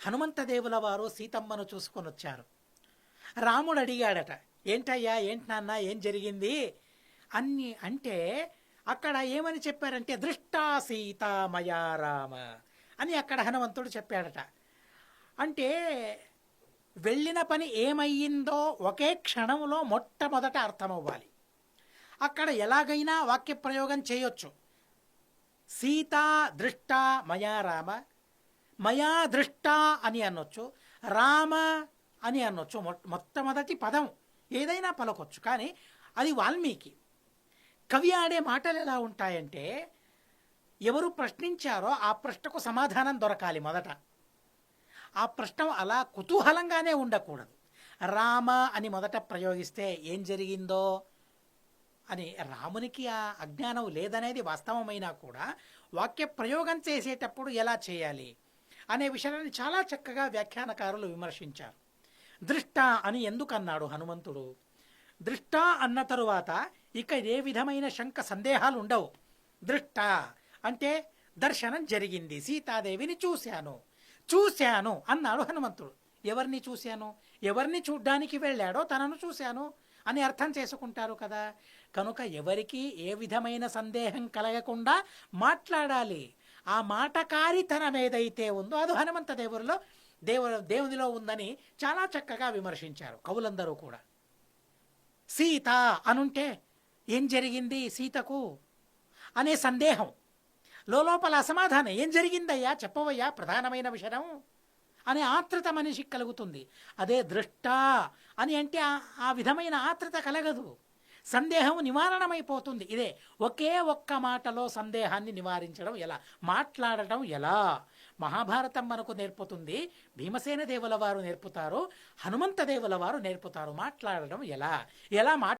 హనుమంతదేవుల వారు సీతమ్మను చూసుకొని వచ్చారు. రాముడు అడిగాడట, ఏంటయ్యా, ఏంటి నాన్న, ఏం జరిగింది అన్ని అంటే, అక్కడ ఏమని చెప్పారంటే దృష్టా సీత మయా రామ అని అక్కడ హనుమంతుడు చెప్పాడట. అంటే వెళ్ళిన పని ఏమయ్యిందో ఒకే క్షణంలో మొట్టమొదట అర్థమవ్వాలి. అక్కడ ఎలాగైనా వాక్య ప్రయోగం చేయొచ్చు. సీత దృష్ట మయా రామ, మయా దృష్ట అని అనొచ్చు, రామ అని అనొచ్చు. మొట్టమొదటి పదం ఏదైనా పలకొచ్చు. కానీ అది వాల్మీకి. కవి ఆడే మాటలు ఎలా ఉంటాయంటే, ఎవరు ప్రశ్నించారో ఆ ప్రశ్నకు సమాధానం దొరకాలి మొదట. ఆ ప్రశ్న అలా కుతూహలంగానే ఉండకూడదు. రామ అని మొదట ప్రయోగిస్తే ఏం జరిగిందో అని, రామునికి ఆ అజ్ఞానం లేదనేది వాస్తవమైనా కూడా వాక్య ప్రయోగం చేసేటప్పుడు ఎలా చేయాలి అనే విషయాన్ని చాలా చక్కగా వ్యాఖ్యానకారులు విమర్శించారు. దృష్ట అని ఎందుకన్నాడు హనుమంతుడు? దృష్ట అన్న తరువాత ఇక ఏ విధమైన శంక సందేహాలు ఉండవు. దృష్ట అంటే దర్శనం జరిగింది, సీతాదేవిని చూశాను అన్నాడు హనుమంతుడు. ఎవరిని చూశాను? ఎవరిని చూడ్డానికి వెళ్ళాడో తనను చూశాను అని అర్థం చేసుకుంటారు కదా. కనుక ఎవరికి ఏ విధమైన సందేహం కలగకుండా మాట్లాడాలి. ఆ మాటకారితనం ఏదైతే ఉందో అది హనుమంత దేవునిలో ఉందని చాలా చక్కగా విమర్శించారు కవులందరూ కూడా. సీత అనుంటే ఏం జరిగింది సీతకు అనే సందేహం, లోపల అసమాధానం, ఏం జరిగిందయ్యా చెప్పవయ్యా ప్రధానమైన విషయం అనే ఆత్రత మనిషికి కలుగుతుంది. అదే దృష్ట అని అంటే ఆ విధమైన ఆత్రత కలగదు, సందేహం నివారణమైపోతుంది. ఇదే ఒకే ఒక్క మాటలో సందేహాన్ని నివారించడం ఎలా, మాట్లాడటం ఎలా మహాభారతం మనకు నేర్పుతుంది. భీమసేన దేవుల వారు నేర్పుతారు, హనుమంత దేవుల వారు నేర్పుతారు. మాట్లాడడం ఎలా